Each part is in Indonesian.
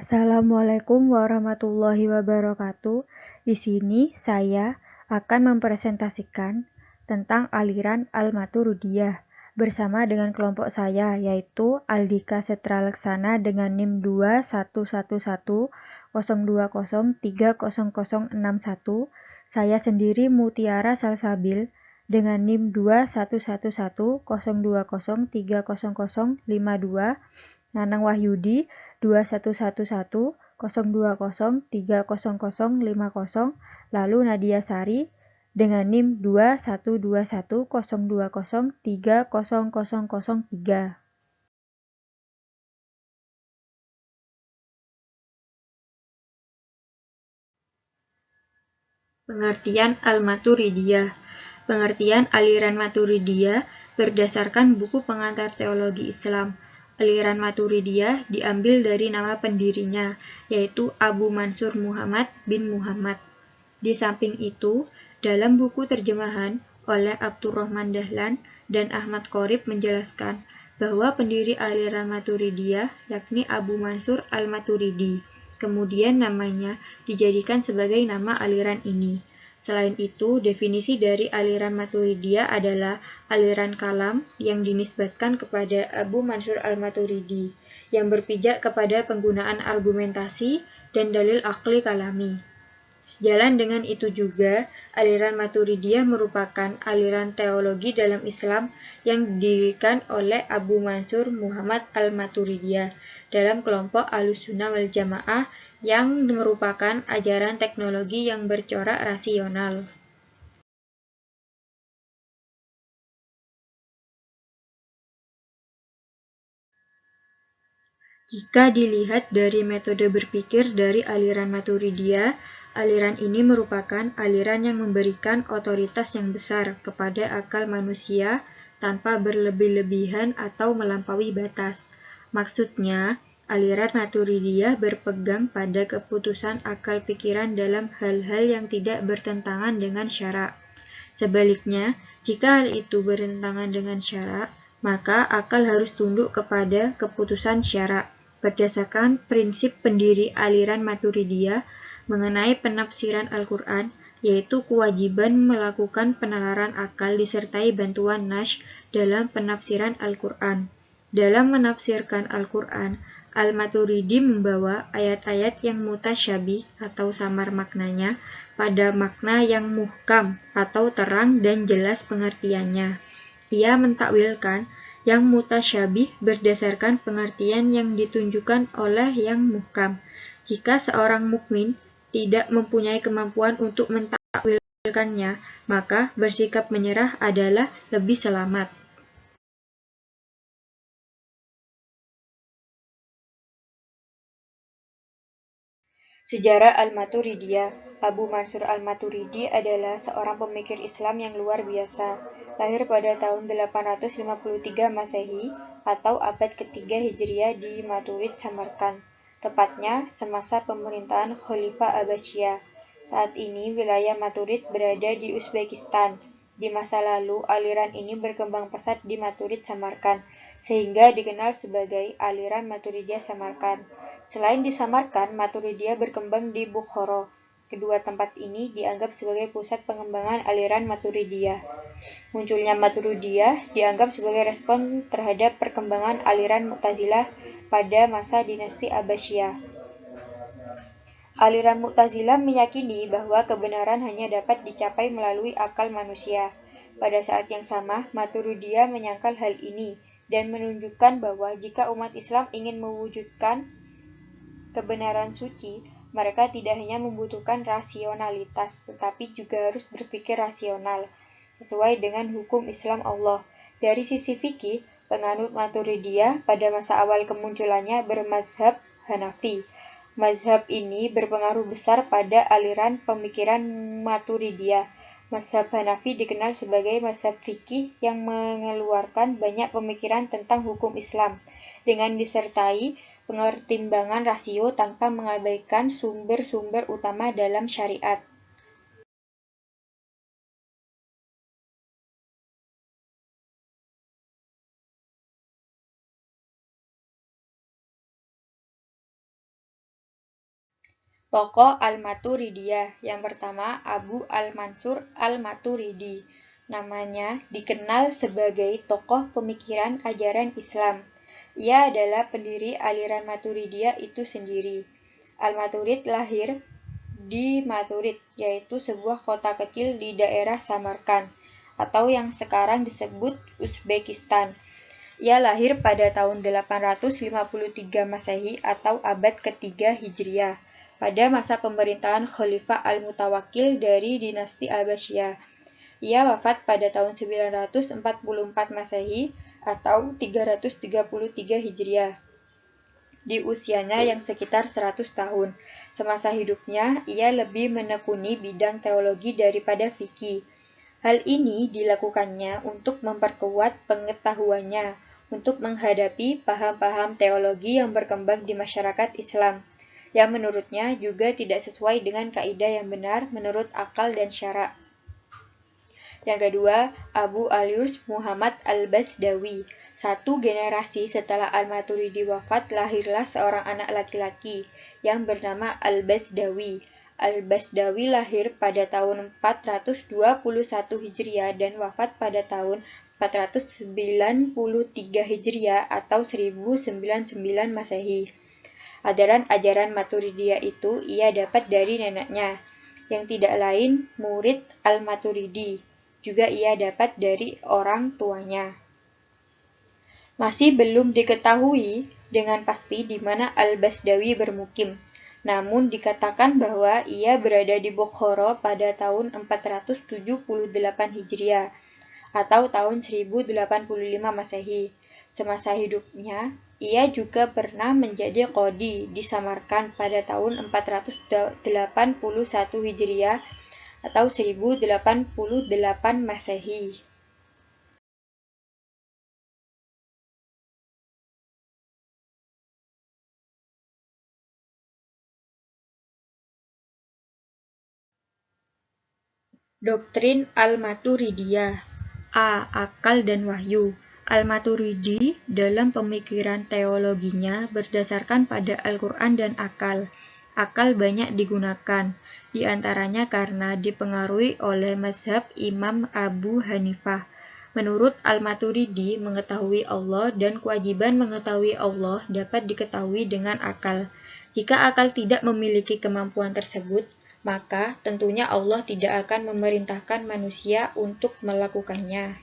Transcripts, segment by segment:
Assalamualaikum warahmatullahi wabarakatuh. Di sini saya akan mempresentasikan tentang aliran Al-Maturidiyah bersama dengan kelompok saya, yaitu Aldika Setralaksana dengan NIM 2111020300061. Saya sendiri Mutiara Salsabil dengan NIM 2111020300052. Nanang Wahyudi 2111020300050, lalu Nadia Sari dengan NIM 2121020300003. Pengertian Al-Maturidiyah. Pengertian aliran Maturidiyah berdasarkan buku pengantar teologi Islam. Aliran Maturidiyah diambil dari nama pendirinya, yaitu Abu Mansur Muhammad bin Muhammad. Di samping itu, dalam buku terjemahan oleh Abdurrahman Dahlan dan Ahmad Qorib menjelaskan bahwa pendiri aliran Maturidiyah yakni Abu Mansur al-Maturidi. Kemudian namanya dijadikan sebagai nama aliran ini. Selain itu, definisi dari aliran Maturidiyah adalah aliran kalam yang dinisbatkan kepada Abu Mansur al-Maturidi, yang berpijak kepada penggunaan argumentasi dan dalil akli kalami. Sejalan dengan itu juga, aliran Maturidiyah merupakan aliran teologi dalam Islam yang didirikan oleh Abu Mansur Muhammad al-Maturidiyah dalam kelompok Ahlussunnah wal Jamaah yang merupakan ajaran teknologi yang bercorak rasional. Jika dilihat dari metode berpikir dari aliran Maturidiyah, aliran ini merupakan aliran yang memberikan otoritas yang besar kepada akal manusia tanpa berlebih-lebihan atau melampaui batas. Maksudnya, aliran Maturidiyah berpegang pada keputusan akal pikiran dalam hal-hal yang tidak bertentangan dengan syara'. Sebaliknya, jika hal itu bertentangan dengan syara', maka akal harus tunduk kepada keputusan syara'. Berdasarkan prinsip pendiri aliran Maturidiyah mengenai penafsiran Al-Quran, yaitu kewajiban melakukan penalaran akal disertai bantuan nas dalam penafsiran Al-Quran. Dalam menafsirkan Al-Quran, Al-Maturidi membawa ayat-ayat yang mutasyabih atau samar maknanya pada makna yang muhkam atau terang dan jelas pengertiannya. Ia mentakwilkan yang mutasyabih berdasarkan pengertian yang ditunjukkan oleh yang muhkam. Jika seorang mukmin tidak mempunyai kemampuan untuk mentakwilkannya, maka bersikap menyerah adalah lebih selamat. Sejarah Al-Maturidiyah. Abu Mansur al-Maturidi adalah seorang pemikir Islam yang luar biasa. Lahir pada tahun 853 Masehi atau abad ketiga Hijriah di Maturid, Samarkand. Tepatnya semasa pemerintahan Khalifah Abbasiyah. Saat ini wilayah Maturid berada di Uzbekistan. Di masa lalu, aliran ini berkembang pesat di Maturid, Samarkand, sehingga dikenal sebagai aliran Maturidiyah Samarkand. Selain di Samarkand, Maturidiyah berkembang di Bukhara. Kedua tempat ini dianggap sebagai pusat pengembangan aliran Maturidiyah. Munculnya Maturidiyah dianggap sebagai respon terhadap perkembangan aliran Mu'tazilah pada masa dinasti Abbasiyah. Aliran Mu'tazilah meyakini bahwa kebenaran hanya dapat dicapai melalui akal manusia. Pada saat yang sama, Maturidiyah menyangkal hal ini dan menunjukkan bahwa jika umat Islam ingin mewujudkan kebenaran suci, mereka tidak hanya membutuhkan rasionalitas, tetapi juga harus berpikir rasional, sesuai dengan hukum Islam Allah. Dari sisi fikih, penganut Maturidiyah pada masa awal kemunculannya bermazhab Hanafi. Mazhab ini berpengaruh besar pada aliran pemikiran Maturidiyah. Mazhab Hanafi dikenal sebagai mazhab fikih yang mengeluarkan banyak pemikiran tentang hukum Islam, dengan disertai pengertimbangan rasio tanpa mengabaikan sumber-sumber utama dalam syariat. Tokoh Al-Maturidiyah. Yang pertama, Abu Al-Mansur Al-Maturidi. Namanya dikenal sebagai tokoh pemikiran ajaran Islam. Ia adalah pendiri aliran Maturidiyah itu sendiri. Al-Maturid lahir di Maturid, yaitu sebuah kota kecil di daerah Samarkand, atau yang sekarang disebut Uzbekistan. Ia lahir pada tahun 853 Masehi atau abad ketiga Hijriah, pada masa pemerintahan Khalifah Al-Mutawakkil dari dinasti Abbasiyah. Ia wafat pada tahun 944 Masehi atau 333 Hijriah, di usianya yang sekitar 100 tahun. Semasa hidupnya, ia lebih menekuni bidang teologi daripada fikih. Hal ini dilakukannya untuk memperkuat pengetahuannya, untuk menghadapi paham-paham teologi yang berkembang di masyarakat Islam, yang menurutnya juga tidak sesuai dengan kaidah yang benar menurut akal dan syara'. Yang kedua, Abu Al-Yurs Muhammad Al-Basdawi. Satu generasi setelah Al-Maturidi wafat, lahirlah seorang anak laki-laki yang bernama Al-Basdawi. Al-Basdawi lahir pada tahun 421 Hijriah dan wafat pada tahun 493 Hijriah atau 1099 Masehi. Ajaran-ajaran Maturidiyah itu ia dapat dari neneknya, yang tidak lain murid Al-Maturidi. Juga ia dapat dari orang tuanya. Masih belum diketahui dengan pasti di mana Al-Basdawi bermukim, namun dikatakan bahwa ia berada di Bukhara pada tahun 478 Hijriah atau tahun 1085 Masehi. Semasa hidupnya, ia juga pernah menjadi qadhi di Samarkand pada tahun 481 Hijriah atau 1088 Masehi. Doktrin Al-Maturidiyah. A. Akal dan wahyu. Al-Maturidi dalam pemikiran teologinya berdasarkan pada Al-Quran dan akal. Akal banyak digunakan, di antaranya karena dipengaruhi oleh mazhab Imam Abu Hanifah. Menurut Al-Maturidi, mengetahui Allah dan kewajiban mengetahui Allah dapat diketahui dengan akal. Jika akal tidak memiliki kemampuan tersebut, maka tentunya Allah tidak akan memerintahkan manusia untuk melakukannya.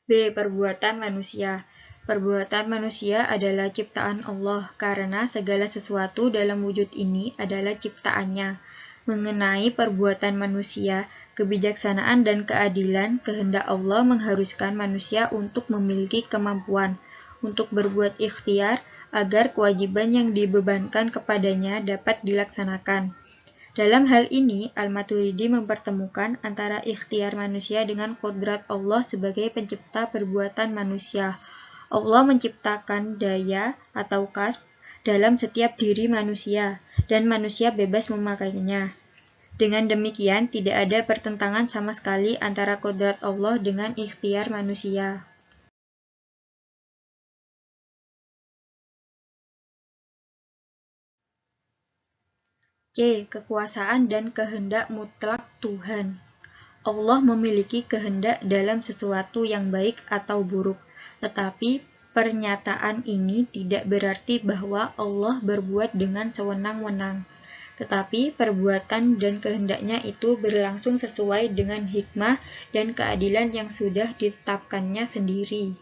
B. Perbuatan manusia. Perbuatan manusia adalah ciptaan Allah, karena segala sesuatu dalam wujud ini adalah ciptaannya. Mengenai perbuatan manusia, kebijaksanaan dan keadilan, kehendak Allah mengharuskan manusia untuk memiliki kemampuan untuk berbuat ikhtiar agar kewajiban yang dibebankan kepadanya dapat dilaksanakan. Dalam hal ini, Al-Maturidi mempertemukan antara ikhtiar manusia dengan kodrat Allah sebagai pencipta perbuatan manusia. Allah menciptakan daya atau kasb dalam setiap diri manusia, dan manusia bebas memakainya. Dengan demikian, tidak ada pertentangan sama sekali antara kodrat Allah dengan ikhtiar manusia. C. Kekuasaan dan kehendak mutlak Tuhan. Allah memiliki kehendak dalam sesuatu yang baik atau buruk, tetapi pernyataan ini tidak berarti bahwa Allah berbuat dengan sewenang-wenang, tetapi perbuatan dan kehendaknya itu berlangsung sesuai dengan hikmah dan keadilan yang sudah ditetapkannya sendiri.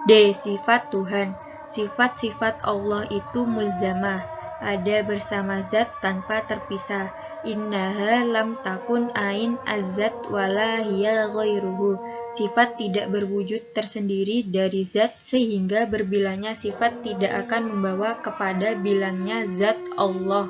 D. Sifat Tuhan. Sifat-sifat Allah itu mulzamah, ada bersama zat tanpa terpisah. Innaha lam takun ain az-zat wala hiya ghairuhu. Sifat tidak berwujud tersendiri dari zat, sehingga berbilangnya sifat tidak akan membawa kepada bilangnya zat Allah.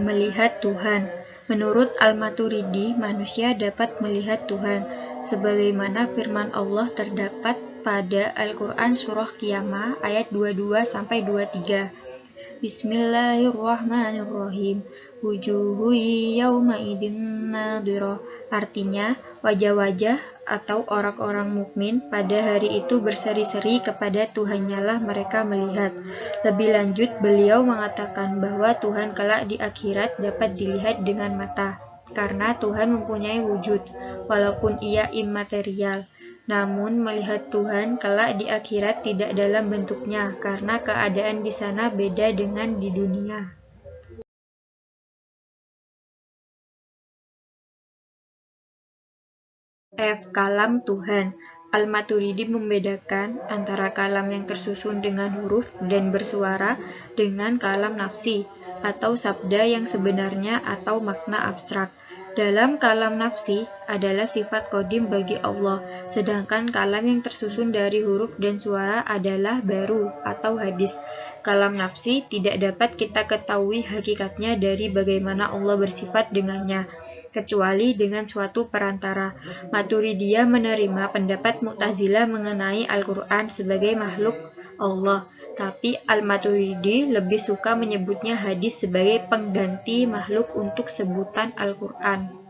Melihat Tuhan. Menurut Al-Maturidi, manusia dapat melihat Tuhan, sebagaimana firman Allah terdapat pada Al-Quran Surah Qiyamah ayat 22-23. Bismillahirrahmanirrahim. Wujuhu yawma idin nadhirah. Artinya, wajah-wajah atau orang-orang mukmin pada hari itu berseri-seri kepada Tuhannya lah mereka melihat. Lebih lanjut, beliau mengatakan bahwa Tuhan kelak di akhirat dapat dilihat dengan mata, karena Tuhan mempunyai wujud, walaupun ia imaterial. Namun melihat Tuhan kelak di akhirat tidak dalam bentuknya, karena keadaan di sana beda dengan di dunia. Kalam Tuhan. Al-Maturidi membedakan antara kalam yang tersusun dengan huruf dan bersuara dengan kalam nafsi, atau sabda yang sebenarnya atau makna abstrak. Dalam kalam nafsi adalah sifat qadim bagi Allah, sedangkan kalam yang tersusun dari huruf dan suara adalah baru atau hadis. Kalam nafsi tidak dapat kita ketahui hakikatnya dari bagaimana Allah bersifat dengannya, kecuali dengan suatu perantara. Maturidiyah menerima pendapat Mu'tazilah mengenai Al-Quran sebagai makhluk Allah, tapi Al-Maturidi lebih suka menyebutnya hadis sebagai pengganti makhluk untuk sebutan Al-Quran.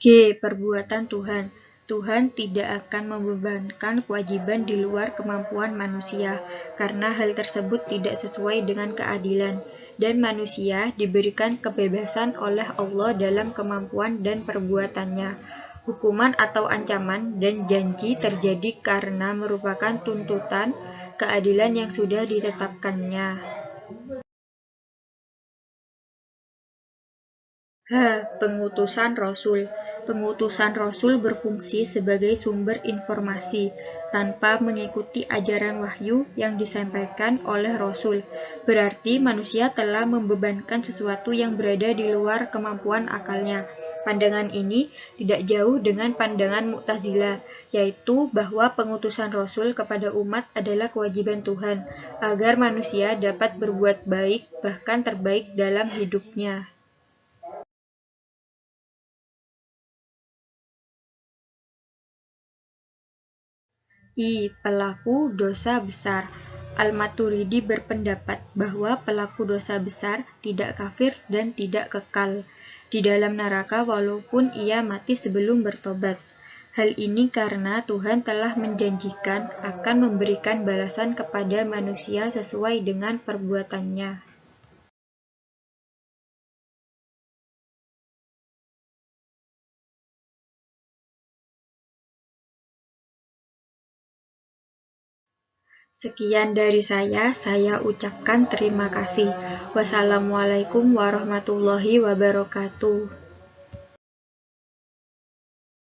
Perbuatan Tuhan. Tuhan tidak akan membebankan kewajiban di luar kemampuan manusia, karena hal tersebut tidak sesuai dengan keadilan, dan manusia diberikan kebebasan oleh Allah dalam kemampuan dan perbuatannya. Hukuman atau ancaman dan janji terjadi karena merupakan tuntutan keadilan yang sudah ditetapkannya. Pengutusan Rasul. Pengutusan Rasul berfungsi sebagai sumber informasi, tanpa mengikuti ajaran wahyu yang disampaikan oleh Rasul. Berarti manusia telah membebankan sesuatu yang berada di luar kemampuan akalnya. Pandangan ini tidak jauh dengan pandangan Mu'tazilah, yaitu bahwa pengutusan Rasul kepada umat adalah kewajiban Tuhan, agar manusia dapat berbuat baik, bahkan terbaik dalam hidupnya. Pelaku dosa besar. Al-Maturidi berpendapat bahwa pelaku dosa besar tidak kafir dan tidak kekal di dalam neraka walaupun ia mati sebelum bertobat. Hal ini karena Tuhan telah menjanjikan akan memberikan balasan kepada manusia sesuai dengan perbuatannya. Sekian dari saya ucapkan terima kasih. Wassalamualaikum warahmatullahi wabarakatuh.